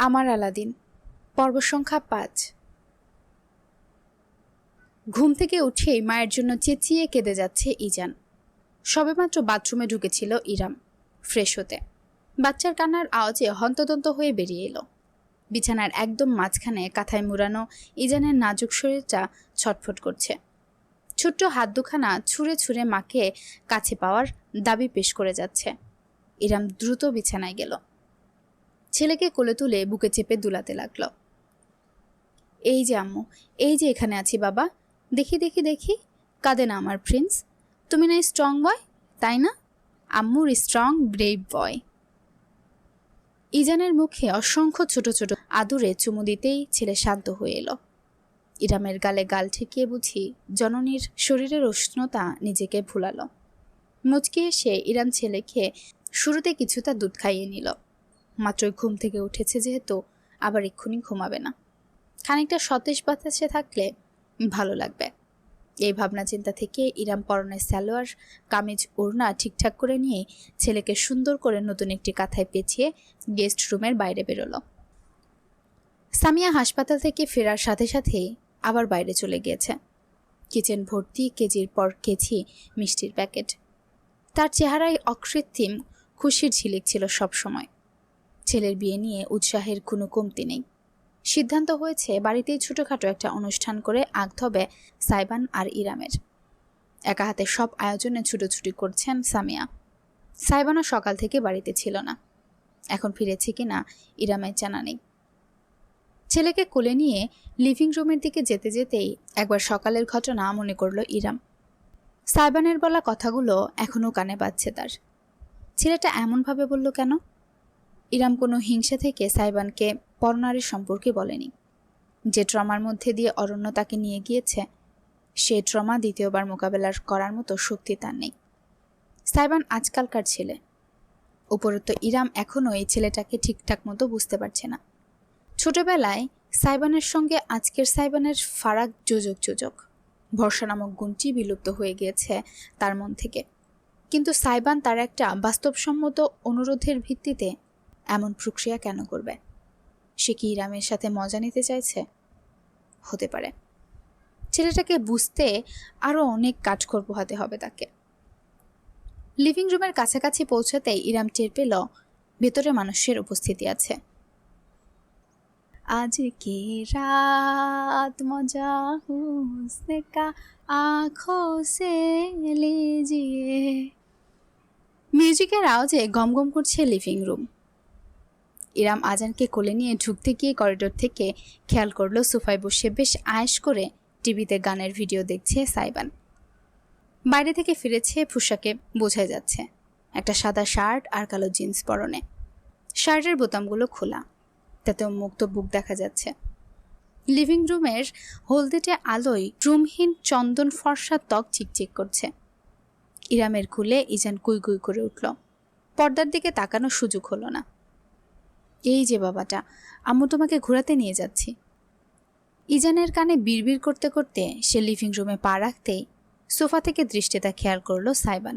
আমার আলাদিন পর্ব সংখ্যা ৫। ঘুম থেকে উঠেই মায়ের জন্য চেঁচিয়ে কেঁদে যাচ্ছে ইজান। সবেমাত্র বাথরুমে ঢুকেছিল ইরাম ফ্রেশ হতে। বাচ্চার কান্নার আওয়াজে হন্তদন্ত হয়ে বেরিয়ে এলো। বিছানার একদম মাঝখানে কাঁথায় মুড়ানো ইজানের নাজুক শরীরটা ছটফট করছে। ছোট্ট হাত দুখানা ছুঁড়ে ছুঁড়ে মাকে কাছে পাওয়ার দাবি পেশ করে যাচ্ছে। ইরাম দ্রুত বিছানায় গেল। ছেলেকে কোলে তুলে বুকে চেপে দুলাতে লাগলো। এই যে আম্মু, এই যে এখানে আছি বাবা, দেখি দেখি দেখি, কাঁদে না আমার প্রিন্স। তুমি না স্ট্রং বয়, তাই না? আম্মুর স্ট্রং ব্রেভ বয়। ইজানের মুখে অসংখ্য ছোট ছোট আদুরে চুমু দিতেই ছেলে শান্ত হয়ে এলো। ইরামের গালে গাল ঠেকিয়ে বুঝি জননীর শরীরের উষ্ণতা নিজেকে ভুলালো। মুচকি এসে ইরাম ছেলেকে শুরুতে কিছুটা দুধ খাইয়ে নিল। মাত্রই ঘুম থেকে উঠেছে যেহেতু আবার এক্ষুনি ঘুমাবে না। খানিকটা সতেজ বাতাসে থাকলে ভালো লাগবে। এই ভাবনা চিন্তা থেকে ইরাম পরনের সালোয়ার কামিজ ওড়না ঠিকঠাক করে নিয়ে ছেলেকে সুন্দর করে নতুন একটি কাঁথায় পেঁচিয়ে গেস্ট রুমের বাইরে বেরোলো। সামিয়া হাসপাতাল থেকে ফেরার সাথে সাথেই আবার বাইরে চলে গিয়েছে। কিচেন ভর্তি কেজির পর কেজি মিষ্টির প্যাকেট। তার চেহারায় অকৃত্রিম খুশির ঝিলিক ছিল সবসময়। ছেলের বিয়ে নিয়ে উৎসাহের কোনো কমতি নেই। সিদ্ধান্ত হয়েছে বাড়িতেই ছোটোখাটো একটা অনুষ্ঠান করে আঁকতে হবে সাইবান আর ইরামের। একা হাতে সব আয়োজনে ছুটোছুটি করছেন সামিয়া। সাইবানও সকাল থেকে বাড়িতে ছিল না। এখন ফিরেছে কিনা ইরামের জানা নেই। ছেলেকে কোলে নিয়ে লিভিং রুমের দিকে যেতে যেতেই একবার সকালের ঘটনা মনে করল ইরাম। সাইবানের বলা কথাগুলো এখনও কানে বাজছে তার। ছেলেটা এমনভাবে বলল কেন? ইরাম কোনো হিংসা থেকে সাইবানকে পরনারীর সম্পর্কে বলেনি। যে ট্রমার মধ্যে দিয়ে অরণ্য তাকে নিয়ে গিয়েছে, সে ট্রমা দ্বিতীয়বার মোকাবেলার করার মতো শক্তি তার নেই। সাইবান আজকালকার ছেলে। উপরন্ত ইরাম এখনও এই ছেলেটাকে ঠিকঠাক মতো বুঝতে পারছে না। ছোটবেলায় সাইবানের সঙ্গে আজকের সাইবানের ফারাক যোজক। ভরসা নামক গুণটি বিলুপ্ত হয়ে গিয়েছে তার মন থেকে। কিন্তু সাইবান তার একটা বাস্তবসম্মত অনুরোধের ভিত্তিতে এমন প্রক্রিয়া কেন করবে? সে কি ইরামের সাথে মজা নিতে চাইছে? হতে পারে। ছেলেটাকে বুঝতে আরও অনেক কাঠখড় পোহাতে হবে তাকে। লিভিং রুমের কাছাকাছি পৌঁছাতেই ইরাম টের পেল ভেতরে মানুষের উপস্থিতি আছে। আজকে রাত মজা হুসনে কা আঁখো সে লিজিয়ে। মিউজিকের আওয়াজে গমগম করছে লিভিং রুম। ইরাম আজানকে কোলে নিয়ে ঢুকতে গিয়ে করিডোর থেকে খেয়াল করলো সোফায় বসে বেশ আয়েশ করে টিভিতে গানের ভিডিও দেখছে সাইবান। বাইরে থেকে ফিরেছে পোশাকে বোঝা যাচ্ছে। একটা সাদা শার্ট আর কালো জিন্স পরনে। শার্টের বোতামগুলো খোলা, তাতেও মুক্ত বুক দেখা যাচ্ছে। লিভিং রুমের হলদেটে আলোয় রুমহীন চন্দন ফর্সা ত্বক চিকচিক করছে। ইরামের কুলে ইজান কুই কুই করে উঠল। পর্দার দিকে তাকানোর সুযোগ হলো না। এই যে বাবাটা, আম্মু তোমাকে ঘোরাতে নিয়ে যাচ্ছি। ইজানের কানে বিড়বিড় করতে করতে সে লিভিং রুমে পা রাখতেই সোফা থেকে দৃষ্টিটা খেয়াল করলো সাইবান।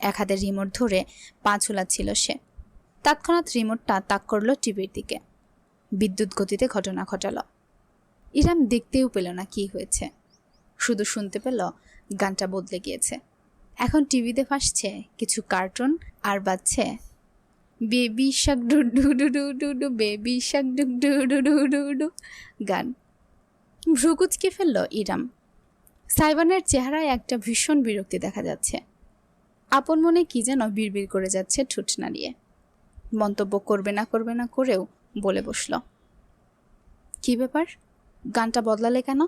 এক হাতে রিমোট ধরে পা ঝুলাচ্ছিল সে। তৎক্ষণাৎ রিমোটটা তাক করলো টিভির দিকে। বিদ্যুৎ গতিতে ঘটনা ঘটালো। ইরাম দেখতেও পেল না কি হয়েছে, শুধু শুনতে পেল গানটা বদলে গিয়েছে। এখন টিভিতে ভাসছে কিছু কার্টুন আর বাজছে বেবি শাক do do do do do do, baby শাক do do do do do do গান। ভ্রুকুচকে ফেলল ইরাম। সাইবানের চেহারায় একটা ভীষণ বিরক্তি দেখা যাচ্ছে। আপন মনে কি যেন বিড়বিড় করে যাচ্ছে ঠোঁট নাড়িয়ে। মন্তব্য করবে না করেও বলে বসল, কি ব্যাপার, গানটা বদলালে কেন?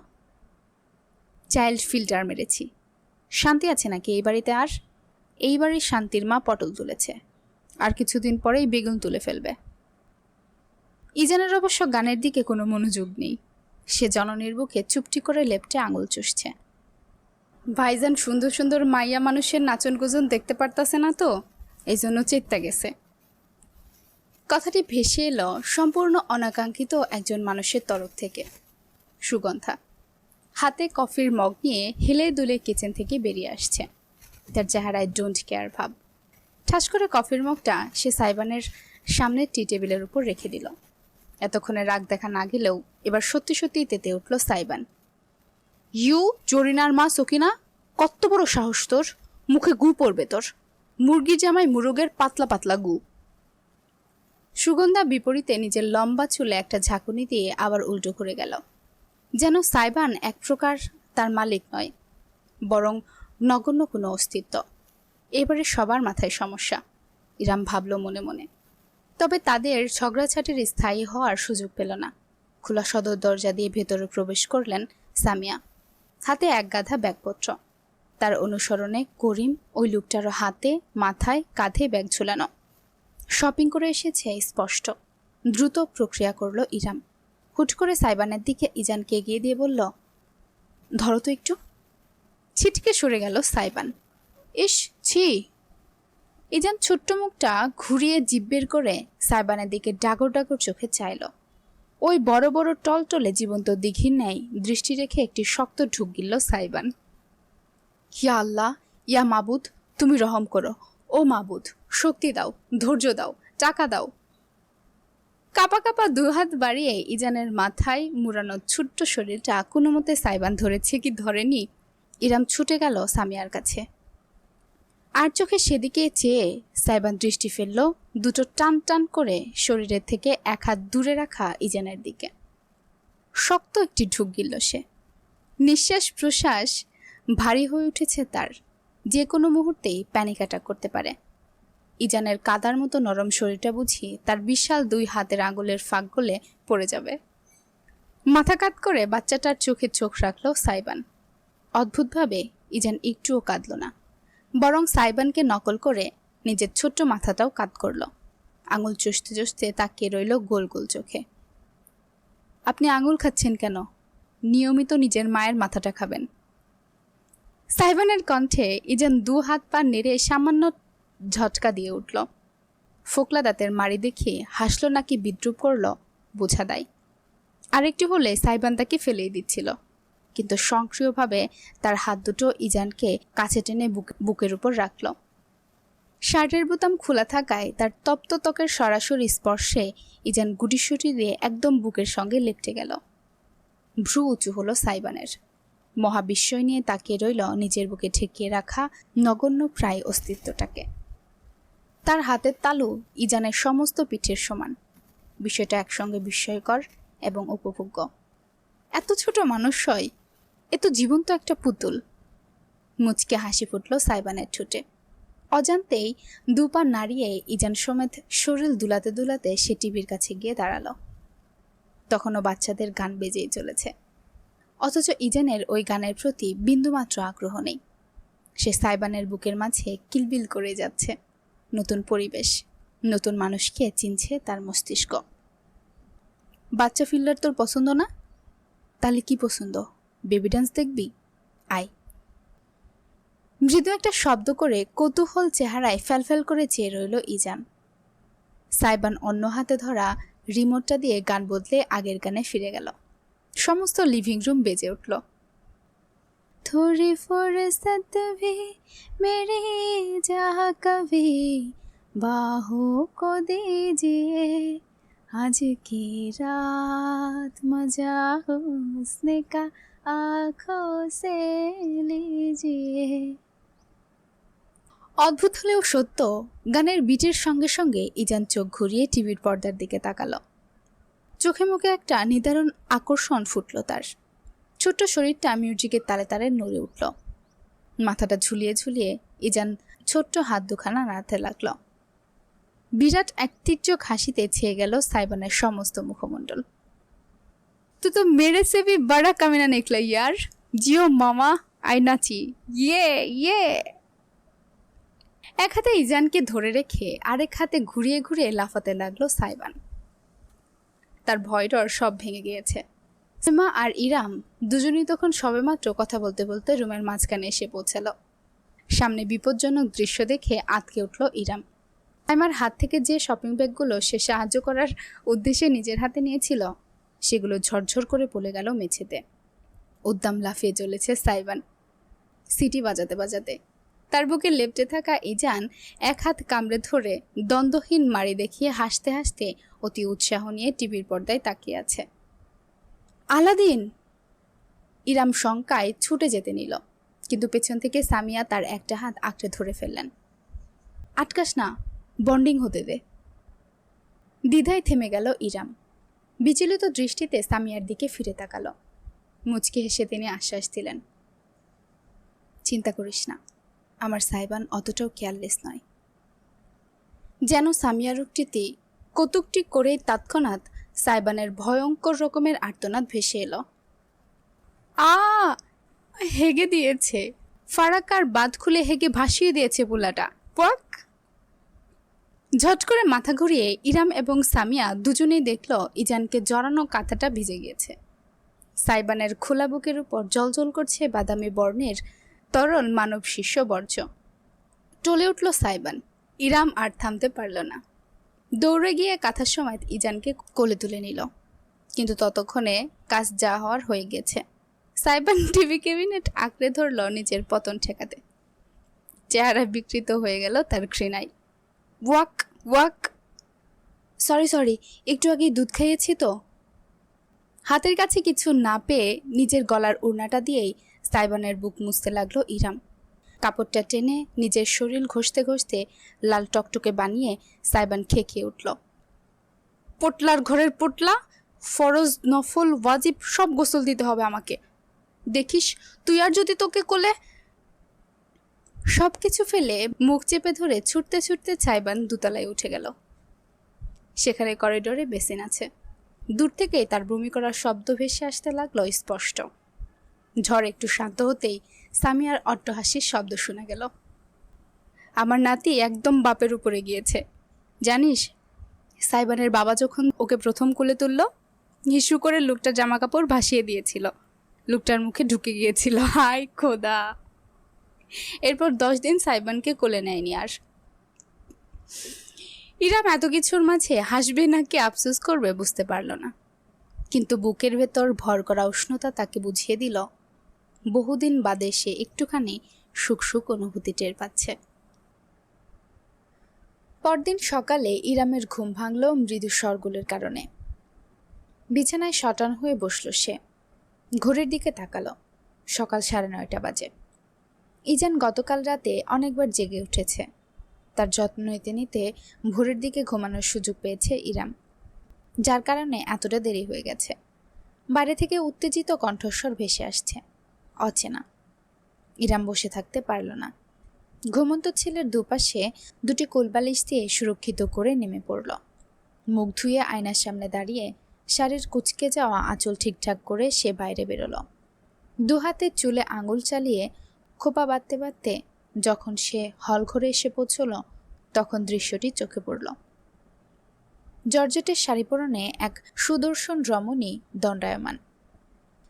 চাইল্ড ফিল্টার মেরেছি। শান্তি আছে নাকি এই বাড়িতে? আর এই বাড়ির শান্তির মা পটল তুলেছে, আর কিছুদিন পরেই বেগুন তুলে ফেলবে। ইজানের অবশ্য গানের দিকে কোনো মনোযোগ নেই। সে জননীর বুকে চুপটি করে লেপটে আঙুল চুষছে। ভাইজান সুন্দর সুন্দর মাইয়া মানুষের নাচন গুজন দেখতে পারতাছে না তো, এই জন্য চেত্তা গেছে। কথাটি ভেসে এলো সম্পূর্ণ অনাকাঙ্ক্ষিত একজন মানুষের তরফ থেকে। সুগন্ধা হাতে কফির মগ নিয়ে হেলে দুলে কিচেন থেকে বেরিয়ে আসছে। তার চেহারায় ডোন্ট কেয়ার ভাব। ঠাস করে কফির মগটা সে সাইবানের সামনের টি টেবিলের উপর রেখে দিল। এতক্ষণে রাগ দেখা না গেলেও এবার সত্যি সত্যি তেতে উঠল সাইবান। ইউ জরিনার মা সকিনা, কত বড় সাহস তোর! মুখে গু পড়বে তোর! মুরগির জামাই মুরগের পাতলা পাতলা গু। সুগন্ধা বিপরীতে নিজের লম্বা চুলে একটা ঝাঁকুনি দিয়ে আবার উল্টো ঘুরে গেল, যেন সাইবান এক প্রকার তার মালিক নয়, বরং নগণ্য কোনো অস্তিত্ব। এবারে সবার মাথায় সমস্যা, ইরাম ভাবল মনে মনে। তবে তাদের ঝগড়াঝাটির স্থায়ী হওয়ার সুযোগ পেল না। খোলা সদর দরজা দিয়ে ভেতরে প্রবেশ করলেন সামিয়া, হাতে এক গাধা ব্যাগপত্র। তার অনুসরণে করিম, ওই লোকটারও হাতে মাথায় কাঁধে ব্যাগ ঝুলানো। শপিং করে এসেছে স্পষ্ট। দ্রুত প্রক্রিয়া করল ইরাম। হুট করে সাইবানের দিকে ইজানকে এগিয়ে দিয়ে বলল, ধরো তো একটু। ছিটকে সরে গেল সাইবান। ইস, ছি! ইজান ছোট্ট মুখটা ঘুরিয়ে জিভ বের করে সাইবানের দিকে ডাগর ডাগর চোখে চাইল। ওই বড় বড় টলটলে জীবন্ত দিঘির ন্যায় দৃষ্টি রেখে একটি শক্ত ঢুক গিলল সাইবান। ইয়া আল্লাহ, ইয়া মাবুদ, তুমি রহম করো। ও মাবুদ, শক্তি দাও, ধৈর্য দাও, টাকা দাও। কাপা কাপা দুহাত বাড়িয়ে ইজানের মাথায় মুড়ানো ছোট্ট শরীরটা কোনো মতে সাইবান ধরেছে কি ধরেনি, ইরাম ছুটে গেল সামিয়ার কাছে। আর চোখে সেদিকে চেয়ে সাইবান দৃষ্টি ফেলল দুটো টান টান করে শরীরের থেকে এক হাত দূরে রাখা ইজানের দিকে। শক্ত একটি ঢুক গিলল সে। নিঃশ্বাস প্রশ্বাস ভারী হয়ে উঠেছে তার, যে কোনো মুহূর্তেই প্যানিক অ্যাটাক করতে পারে। ইজানের কাদার মতো নরম শরীরটা বুঝি তার বিশাল দুই হাতের আঙুলের ফাঁক গলে পড়ে যাবে। মাথা কাত করে বাচ্চাটার চোখে চোখ রাখল সাইবান। অদ্ভুতভাবে ইজান একটুও কাঁদল না, বরং সাইবানকে নকল করে নিজের ছোট্ট মাথাটাও কাত করল। আঙুল চষতে চষতে তাকিয়ে রইল গোল গোল চোখে। আপনি আঙুল খাচ্ছেন কেন? নিয়মিত নিজের মায়ের মাথাটা খাবেন। সাইবানের কণ্ঠে ইজান দু হাত পা নেড়ে সামান্য ঝটকা দিয়ে উঠল। ফোকলা দাঁতের মারি দেখে হাসল নাকি বিদ্রুপ করল বোঝা দেয়। আরেকটি হলে সাইবান তাকে ফেলেই দিচ্ছিল, কিন্তু সক্রিয়ভাবে তার হাত দুটো ইজানকে কাছে টেনে বুকের উপর রাখল। শার্টের বোতাম খোলা থাকায় তার তপ্ত ত্বকের সরাসরি স্পর্শে ইজান গুটিসুটি দিয়ে একদম বুকের সঙ্গে লেপটে গেল। ভ্রু উঁচু হলো সাইবানের। মহাবিস্ময় নিয়ে তাকিয়ে রইল নিজের বুকে ঠেকিয়ে রাখা নগণ্য প্রায় অস্তিত্বটাকে। তার হাতের তালু ইজানের সমস্ত পিঠের সমান। বিষয়টা একসঙ্গে বিস্ময়কর এবং উপভোগ্য। এত ছোট মানুষ হয়, এ তো জীবন্ত একটা পুতুল। মুচকে হাসি ফুটল সাইবানের ঠোঁটে। অজান্তেই দুপা নাড়িয়ে ইজান সমেত শরীর দুলাতে দুলাতে সে টিভির কাছে গিয়ে দাঁড়ালো। তখনও বাচ্চাদের গান বেজেই চলেছে, অথচ ইজানের ওই গানের প্রতি বিন্দুমাত্র আগ্রহ নেই। সে সাইবানের বুকের মাঝে কিলবিল করে যাচ্ছে। নতুন পরিবেশ, নতুন মানুষকে চিনছে তার মস্তিষ্ক। বাচ্চা ফিল্ডার তোর পছন্দ না? তাহলে কি পছন্দ? বেবি ডান্স দেখবি? আয়। মৃদু একটা শব্দ করে কৌতূহল চেহারায় ফ্যালফ্যাল করে চেয়ে রইল ইজান। সাইবান অন্য হাতে ধরা রিমোটটা দিয়ে গান বদলে আগের গানে ফিরে গেল। সমস্ত লিভিং রুম বেজে উঠল। থোড়ি ফুরসত ভি মেরি জাহ কভি বাহোं को दीजिए आज की रात मजा हुस्न का आँखों से लीजिए। অদ্ভুত হলেও সত্য, গানের বিটের সঙ্গে সঙ্গে ইজান চোখ ঘুরিয়ে টিভির পর্দার দিকে তাকালো। চোখে মুখে একটা নিদারুণ আকর্ষণ ফুটল তার। ছোট্ট শরীরটা মিউজিকের তালে তালে নড়ে উঠল। মাথাটা ঝুলিয়ে ঝুলিয়ে ইজান ছোট্ট হাত দুখানা নাড়াতে লাগলো। বিরাট এক তীর্যক হাসিতে ছেয়ে গেল সাইবানের সমস্ত মুখমণ্ডল। তু তো মেরে সে ভি বড়া কামিনা নিকলা ইয়ার, জিও মামা আই নাচি, ইয়ে ইয়ে। এক হাতে ইজানকে ধরে রেখে আরেক হাতে ঘুরিয়ে ঘুরিয়ে লাফাতে লাগলো সাইবান। তার ভয় ডর সব ভেঙে গিয়েছে। সেমা আর ইরাম দুজনেই তখন সবেমাত্র কথা বলতে বলতে রুমের মাঝখানে এসে পৌঁছালো। সামনে বিপজ্জনক দৃশ্য দেখে আঁতকে উঠল ইরাম। আমার হাত থেকে যে শপিং ব্যাগগুলো সে সাহায্য করার উদ্দেশ্যে নিজের হাতে নিয়েছিল, সেগুলো ঝরঝর করে পড়ে গেল মেঝেতে। উদ্দাম লাফিয়ে চলেছে সাইবান, সিটি বাজাতে বাজাতে। তার বুকে লেপ্টে থাকা ইজান এক হাত কামড়ে ধরে দ্বন্দ্বহীন মারি দেখিয়ে হাসতে হাসতে অতি উৎসাহ নিয়ে টিভির পর্দায় তাকিয়ে আছে। আলাদিন! ইরাম শঙ্কায় ছুটে যেতে নিল, কিন্তু পেছন থেকে সামিয়া তার একটা হাত আঁকড়ে ধরে ফেললেন। আটকাস না, বন্ডিং হতে দে। দ্বিধায় থেমে গেল ইরাম। বিচলিত দৃষ্টিতে সামিয়ার দিকে ফিরে তাকালো। মুচকি হেসে তিনি আশ্বাস দিলেন, চিন্তা করিস না, আমার সাইবান অতটাও কেয়ারলেস নয়। যেন সামিয়ার উক্তিটি কৌতুকটি করেই তৎক্ষণাৎ সাইবানের ভয়ঙ্কর রকমের আর্তনাদ ভেসে এলো। হেগে দিয়েছে, ফারাক্কার বাঁধ খুলে হেগে ভাসিয়ে দিয়েছে বুলাটা। পক! ঝট করে মাথা ঘুরিয়ে ইরাম এবং সামিয়া দুজনেই দেখল ইজানকে জড়ানো কাঁথাটা ভিজে গিয়েছে। সাইবানের খোলা বুকের উপর জলজল করছে বাদামি বর্ণের তরল মানব শিষ্য বর্জ্য। টলে উঠল সাইবান। ইরাম আর থামতে পারল না, দৌড়ে গিয়ে কাঁথার সমেত ইজানকে কোলে তুলে নিল। কিন্তু ততক্ষণে কাজ যা হওয়ার হয়ে গেছে। সাইবান টিভি ক্যাবিনেট আঁকড়ে ধরল নিজের পতন ঠেকাতে। চেহারা বিকৃত হয়ে গেল তার ঘৃণায়। Walk walk! সরি, একটু আগেই দুধ খাইয়েছি তো। হাতের কাছে কিছু না পেয়ে নিজের গলার ওড়নাটা দিয়েই সাইবানের বুক মুছতে লাগলো ইরাম। কাপড়টা টেনে নিজের শরীর ঘষতে ঘষতে লাল টকটকে বানিয়ে সাইবান খেয়ে উঠল। পোটলার ঘরের পোটলা, ফরজ নফল ওয়াজিব সব গোসল দিতে হবে আমাকে। দেখিস তুই আর যদি তোকে কোলে। সবকিছু ফেলে মুখ চেপে ধরে ছুটতে ছুটতে সাইবান দোতলায় উঠে গেল। সেখানে করিডোরে বেসিন আছে। দূর থেকেই তার বমি করার শব্দ ভেসে আসতে লাগলো স্পষ্ট। ঝড় একটু শান্ত হতেই সামিয়ার অট্টহাসির শব্দ শোনা গেল। আমার নাতি একদম বাপের উপরে গিয়েছে জানিস। সাইবানের বাবা যখন ওকে প্রথম কোলে তুলল, হিসু করে লোকটার জামা কাপড় ভাসিয়ে দিয়েছিল, লোকটার মুখে ঢুকে গিয়েছিল। হায় খোদা! এরপর 10 দিন সাইবানকে কোলে নেয়নি আর। ইরাম এত কিছুর মাঝে হাসবে নাকি আফসোস করবে বুঝতে পারল না, কিন্তু বুকের ভেতর ভর করা উষ্ণতা তাকে বুঝিয়ে দিল বহুদিন বাদে সে একটুখানি সুখ সুখ অনুভূতি টের পাচ্ছে। পরদিন সকালে ইরামের ঘুম ভাঙল মৃদু স্বরগুলোর কারণে। বিছানায় শটান হয়ে বসল সে। ঘড়ির দিকে তাকালো। সকাল 9:30 বাজে। ইজান গতকাল রাতে অনেকবার জেগে উঠেছে। তার যত্ন নিতে নিতে ভোরের দিকে ঘুমানোর সুযোগ পেয়েছে ইরাম, যার কারণে এতটা দেরি হয়ে গেছে। বাইরে থেকে উত্তেজিত কণ্ঠস্বর ভেসে আসছে, অচেনা। ইরাম বসে থাকতে পারল না। ঘুমন্ত ছেলের দুপাশে দুটি কোলবালিশ দিয়ে সুরক্ষিত করে নেমে পড়ল। মুখ ধুয়ে আয়নার সামনে দাঁড়িয়ে শাড়ির কুচকে যাওয়া আঁচল ঠিকঠাক করে সে বাইরে বেরোল। দুহাতে চুলে আঙুল চালিয়ে খোপা বাঁধতে বাঁধতে যখন সে হলঘরে এসে পৌঁছল, তখন দৃশ্যটি চোখে পড়ল। জর্জেটের শাড়ি পরনে এক সুদর্শন রমণী দণ্ডায়মান।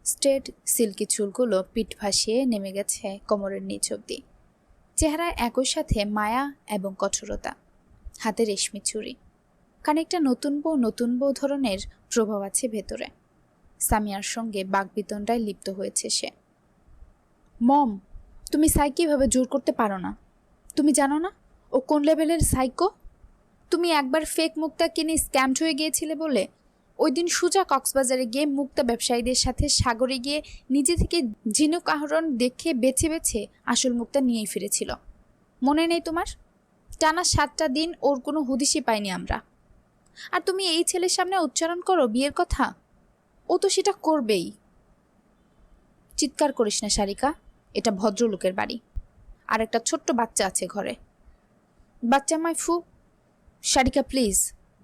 স্ট্রেট সিল্কি চুলগুলো পিঠ ভাসিয়ে নেমে গেছে কোমরের নিচ অব্দি। চেহারায় একই সাথে মায়া এবং কঠোরতা। হাতে রেশমি চুড়ি। খানিকটা নতুন বউ ধরনের প্রভাব আছে ভেতরে। সামিয়ার সঙ্গে বাকবিতণ্ডায় লিপ্ত হয়েছে সে। মম, তুমি সাইকে এভাবে জোর করতে পারো না। তুমি জানো না ও কোন লেভেলের সাইকো? তুমি একবার ফেক মুক্তা কিনে স্ক্যামড হয়ে গিয়েছিলে বলে ওই দিন সোজা কক্সবাজারে গিয়ে মুক্তা ব্যবসায়ীদের সাথে সাগরে গিয়ে নিজে থেকে ঝিনুক আহরণ দেখে বেছে বেছে আসল মুক্তা নিয়েই ফিরেছিল। মনে নেই তোমার? টানা 7টা দিন ওর কোনো হদিশই পাইনি আমরা। আর তুমি এই ছেলের সামনে উচ্চারণ করো বিয়ের কথা। ও তো সেটা করবেই। চিৎকার করিস না সারিকা, এটা ভদ্রলোকের বাড়ি, আর একটা ছোট্ট বাচ্চা আছে ঘরে। বাচ্চা মাইফু। সারিকা প্লিজ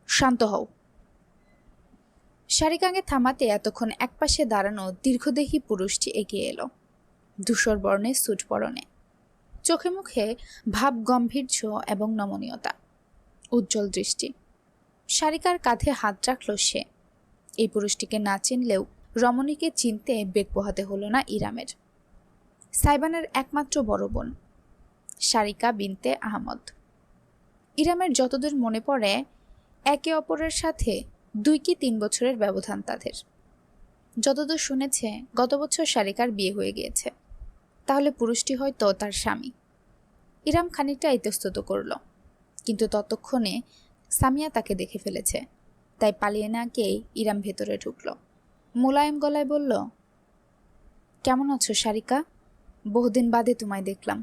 শান্ত হও। সারিকাকে থামাতে এতক্ষণ একপাশে দাঁড়ানো দীর্ঘদেহী পুরুষটি এগিয়ে এলো। ধূসর বর্ণের স্যুট পরনে, চোখে মুখে ভাব গাম্ভীর্য এবং নমনীয়তা, উজ্জ্বল দৃষ্টি। সারিকার কাঁধে হাত রাখল সে। এই পুরুষটিকে না চিনলেও রমণীকে চিনতে বেগ পোহাতে হলো না ইরামের। সাইবানের একমাত্র বড় বোন সারিকা বিনতে আহমদ। ইরামের যতদূর মনে পড়ে একে অপরের সাথে 2 কি 3 বছরের ব্যবধান তাদের। যতদূর শুনেছে গত বছর সারিকার বিয়ে হয়ে গিয়েছে। তাহলে পুরুষটি হয়তো তার স্বামী। ইরাম খানিকটা ইতস্তত করল, কিন্তু ততক্ষণে সামিয়া তাকে দেখে ফেলেছে। তাই পালিয়ে না গিয়েই ইরাম ভেতরে ঢুকল। মোলায়েম গলায় বলল, কেমন আছো সারিকা? বহুদিন বাদে তোমায় দেখলাম।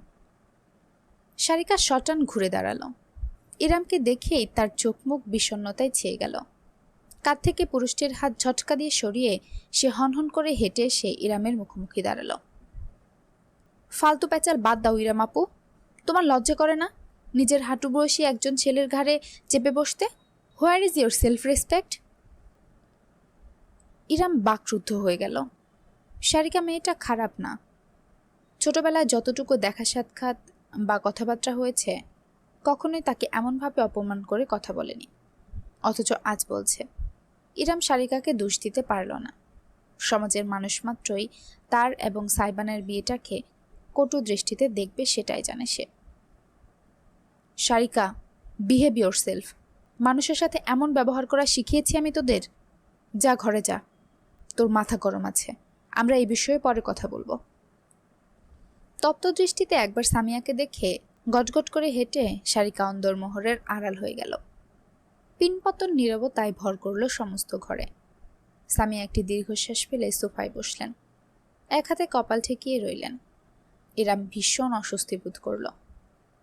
সারিকা সটান ঘুরে দাঁড়ালো। ইরামকে দেখেই তার চোখ মুখ বিষণ্ণতায় ছেয়ে গেল। কাঁধ থেকে পুরুষটির হাত ঝটকা দিয়ে সরিয়ে সে হনহন করে হেঁটে এসে ইরামের মুখোমুখি দাঁড়ালো। ফালতু প্যাচাল বাদ দাও ইরাম আপু, তোমার লজ্জা করে না নিজের হাঁটু বয়সী একজন ছেলের ঘাড়ে চেপে বসতে? Where is your self respect? Iram বাকরুদ্ধ হয়ে গেল। সারিকা মেয়েটা খারাপ না। ছোটবেলায় যতটুকু দেখা সাক্ষাৎ বা কথাবার্তা হয়েছে, কখনোই তাকে এমনভাবে অপমান করে কথা বলেনি, অথচ আজ বলছে। ইরাম সারিকাকে দোষ দিতে পারল না। সমাজের মানুষ মাত্রই তার এবং সাইবানের বিয়েটাকে কটু দৃষ্টিতে দেখবে, সেটাই জানে সে। Sarika, behave yourself. মানুষের সাথে এমন ব্যবহার করা শিখিয়েছি আমি তোদের? যা ঘরে যা, তোর মাথা গরম আছে, আমরা এই বিষয়ে পরে কথা বলবো। তপ্ত দৃষ্টিতে একবার সামিয়াকে দেখে গটগট করে হেঁটে সারিকা অন্দরমহরের আড়াল হয়ে গেল। পিনপতন নীরবতায় ভর করল সমস্ত ঘরে। সামিয়া একটি দীর্ঘশ্বাস ফেলে সোফায় বসলেন, এক হাতে কপাল ঠেকিয়ে রইলেন। ইরাম ভীষণ অস্বস্তি বোধ করল।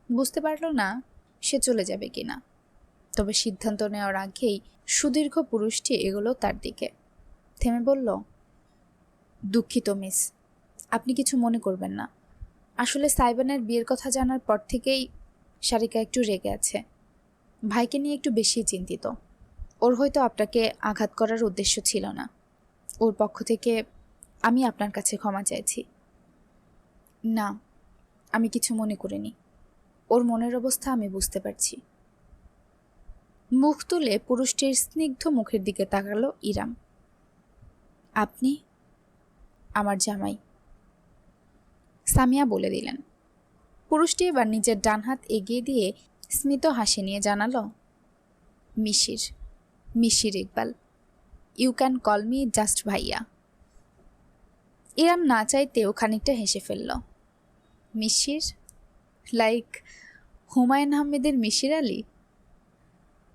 বুঝতে পারল না সে চলে যাবে কিনা, তবে সিদ্ধান্ত নেওয়ার আগেই সুদীর্ঘ পুরুষটি এগোলো তার দিকে। থেমে বলল, দুঃখিত মিস, আপনি কিছু মনে করবেন না। আসলে সাইবানের বিয়ের কথা জানার পর থেকেই সারিকা একটু রেগে আছে। ভাইকে নিয়ে একটু বেশি চিন্তিত। ওর হয়তো আপনাকে আঘাত করার উদ্দেশ্য ছিল না। ওর পক্ষ থেকে আমি আপনার কাছে ক্ষমা চাইছি। না, আমি কিছু মনে করিনি। ওর মনের অবস্থা আমি বুঝতে পারছি। মুখ তুলে পুরুষটির স্নিগ্ধ মুখের দিকে তাকালো ইরাম। আপনি আমার জামাই, সামিয়া বলে দিলেন। পুরুষটি এবার নিজের ডান হাত এগিয়ে দিয়ে স্মিত হাসি নিয়ে জানালো, Mishir, Mishir Iqbal. You can call me just ভাইয়া। ইরাম না চাইতেও খানিকটা হেসে ফেলল। মিশির? লাইক হুমায়ুন আহমেদের মিশির আলী?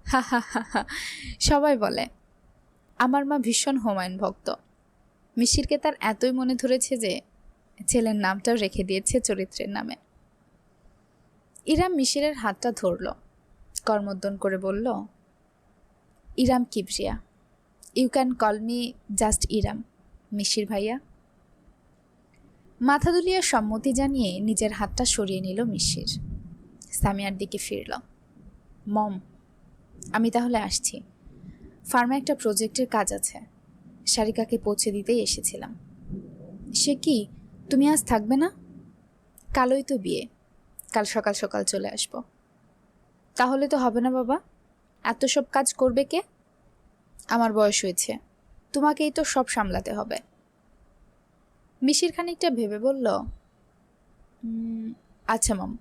হা হা হা হা, সবাই বলে। আমার মা ভীষণ হুমায়ুন ভক্ত। মিশিরকে তার এতই মনে ধরেছে যে ছেলের নামটাও রেখে দিয়েছে চরিত্রের নামে। ইরাম মিশিরের হাতটা ধরল, কর্মোদ্যম করে বলল, Iram Kibria. You can call me just Iram, Mishir ভাইয়া। মাথা দুলিয়ে সম্মতি জানিয়ে নিজের হাতটা সরিয়ে নিল মিশির। সামিয়ার দিকে ফিরল। মম, আমি তাহলে আসছি। ফার্মে একটা প্রজেক্টের কাজ আছে, সারিকাকে পৌঁছে দিতেই এসেছিলাম। সে কি, তুমি আজ থাকবে না? কালই তো বিয়ে, কাল সকাল সকাল চলে আসব। তাহলে তো হবে না বাবা, এত সব কাজ করবে কে? আমার বয়স হয়েছে, তোমাকেই তো সব সামলাতে হবে। মিশির খানিকটা ভেবে বলল, আচ্ছা মম,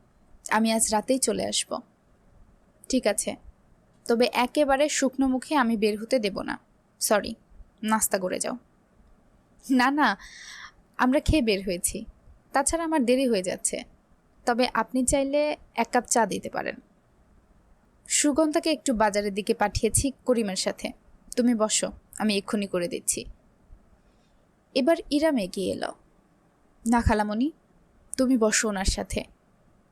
আমি আজ রাতেই চলে আসব। ঠিক আছে, তবে একেবারে শুকনো মুখে আমি বের হতে দেব না। সরি, নাস্তা করে যাও। না না, আমরা খেয়ে বের হয়েছি, তাছাড়া আমার দেরি হয়ে যাচ্ছে। তবে আপনি চাইলে এক কাপ চা দিতে পারেন। সুগন্ধাকে একটু বাজারের দিকে পাঠিয়েছি করিমের সাথে। তুমি বসো, আমি এক্ষুনি করে দিচ্ছি। এবার ইরাম এগিয়ে এলো। না খালামণি, তুমি বসো ওনার সাথে।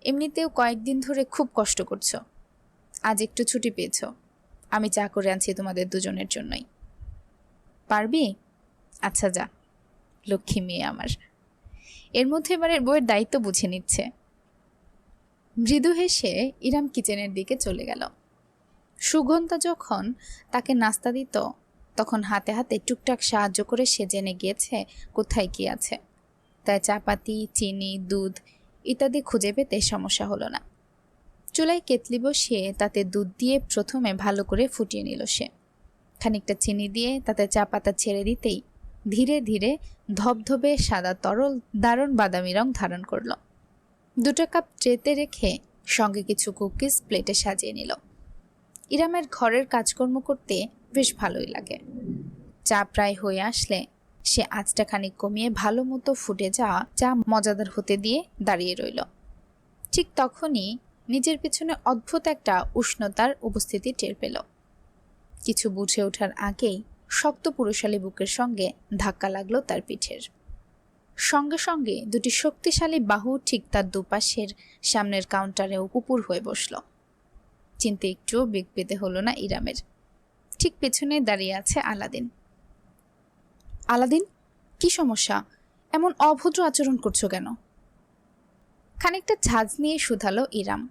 এমনিতেও কয়েকদিন ধরে খুব কষ্ট করছো, আজ একটু ছুটি পেয়েছ। আমি চা করে আনছি তোমাদের দুজনের জন্যই। পারবি? আচ্ছা যা, লক্ষ্মী মেয়ে আমার। এর মধ্যে এবারের বইয়ের দায়িত্ব বুঝে নিচ্ছে। মৃদু হেসে ইরাম কিচেনের দিকে চলে গেল। সুগন্ধা যখন তাকে নাস্তা দিত, তখন হাতে হাতে টুকটাক সাহায্য করে সে জেনে গিয়েছে কোথায় কি আছে। তাই চাপাতি, চিনি, দুধ ইত্যাদি খুঁজে পেতে সমস্যা হলো না। চুলায় কেতলি বসিয়ে তাতে দুধ দিয়ে প্রথমে ভালো করে ফুটিয়ে নিল সে। খানিকটা চিনি দিয়ে তাতে চা পাতা ছেড়ে দিতেই ধীরে ধীরে ধবধবে সাদা তরল দারুণ বাদামি রং ধারণ করল। 2টা কাপ ট্রেতে রেখে সঙ্গে কিছু কুকিজ প্লেটে সাজিয়ে নিল। ইরামের ঘরের কাজকর্ম করতে বেশ ভালোই লাগে। চা প্রায় হয়ে আসলে সে আঁচটা খানিক কমিয়ে ভালো মতো ফুটে যাওয়া চা মজাদার হতে দিয়ে দাঁড়িয়ে রইল। ঠিক তখনই নিজের পেছনে অদ্ভুত একটা উষ্ণতার উপস্থিতি টের পেল। কিছু বুঝে ওঠার আগেই শক্ত পুরুষালী বুকের সঙ্গে ধাক্কা লাগলো তার পিঠের। সঙ্গে সঙ্গে দুটি শক্তিশালী বাহু ঠিক তার দুপাশের সামনের কাউন্টারে উপুর হয়ে বসল। চিনতে একটুও বেগ পেতে হলো না ইরামের। ঠিক পেছনে দাঁড়িয়ে আছে আলাদিন। আলাদিন, কি সমস্যা? এমন অভদ্র আচরণ করছো কেন? খানিকটা ঝাঁজ নিয়ে শুধালো ইরাম।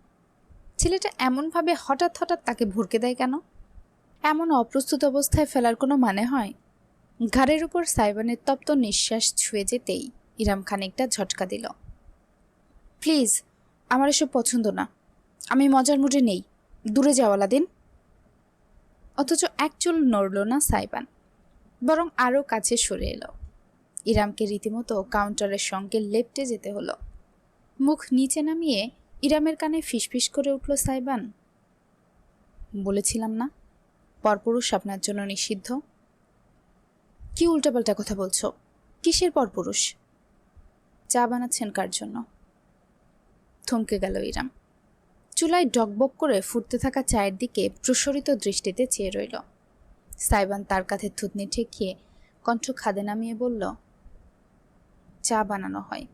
ছেলেটা এমনভাবে হঠাৎ হঠাৎ তাকে ভরকে দেয় কেন? এমন অপ্রস্তুত অবস্থায় ফেলার কোনো মানে হয়? ঘাড়ের উপর সাইবানের তপ্ত নিঃশ্বাস ছুঁয়ে যেতেই ইরাম খানিকটা ঝটকা দিল। প্লিজ, আমার এসব পছন্দ না। আমি মজার মুডে নেই। দূরে যাও আলাদিন। অথচ এক চুল নড়ল না সাইবান, বরং আরও কাছে সরে এলো। ইরামকে রীতিমতো কাউন্টারের সঙ্গে লেপ্টে যেতে হলো। মুখ নিচে নামিয়ে ইরামের কানে ফিসফিস করে উঠল সাইবান। বলেছিলাম না, পরপুরুষ আপনার জন্য নিষিদ্ধ। কি উল্টাপাল্টা কথা বলছো? কিসের পরপুরুষ? চা বানাচ্ছেন কার জন্য? থমকে গেল ইরাম। চুলায় ডকবক করে ফুটতে থাকা চায়ের দিকে প্রসারিত দৃষ্টিতে চেয়ে রইল। সাইবান তার কাঁধে থুতনি ঠেকিয়ে কণ্ঠ খাদে নামিয়ে বলল, চা বানানো হয়,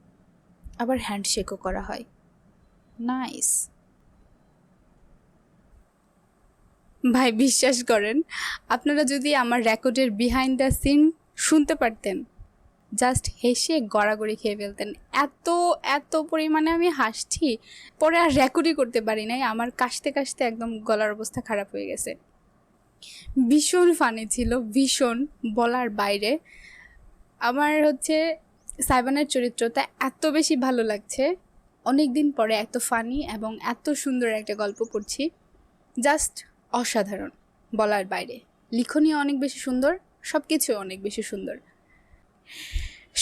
আবার হ্যান্ডশেকও করা হয়। নাইস। ভাই, বিশ্বাস করেন, আপনারা যদি আমার রেকর্ডের বিহাইন্ড দ্য সিন শুনতে পারতেন, জাস্ট হেসে গড়াগড়ি খেয়ে ফেলতেন। এত এত পরিমাণে আমি হাসছি, পরে আর রেকর্ডই করতে পারি নাই। আমার কাশতে কাশতে একদম গলার অবস্থা খারাপ হয়ে গেছে। ভীষণ ফানি ছিল, ভীষণ বলার বাইরে। আমার সাইবানের চরিত্রটা এত বেশি ভালো লাগছে। অনেক দিন পরে এত ফানি এবং এত সুন্দর একটা গল্প পড়ছি, জাস্ট অসাধারণ, বলার বাইরে। লিখনীয় অনেক বেশি সুন্দর, সব কিছু অনেক বেশি সুন্দর।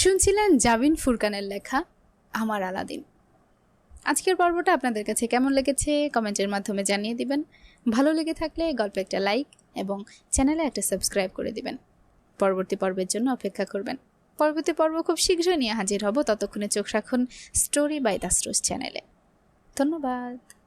শুনছিলেন জাবিন ফুরকানের লেখা আমার আলাদিন। আজকের পর্বটা আপনাদের কাছে কেমন লেগেছে কমেন্টের মাধ্যমে জানিয়ে দিবেন। ভালো লেগে থাকলে গল্পে একটা লাইক এবং চ্যানেলে একটা সাবস্ক্রাইব করে দিবেন। পরবর্তী পর্বের জন্য অপেক্ষা করবেন। পরবর্তী পর্ব খুব শীঘ্রই নিয়ে হাজির হব। ততক্ষণে চোখ রাখুন স্টোরি বাই দাসরোজ চ্যানেলে। ধন্যবাদ।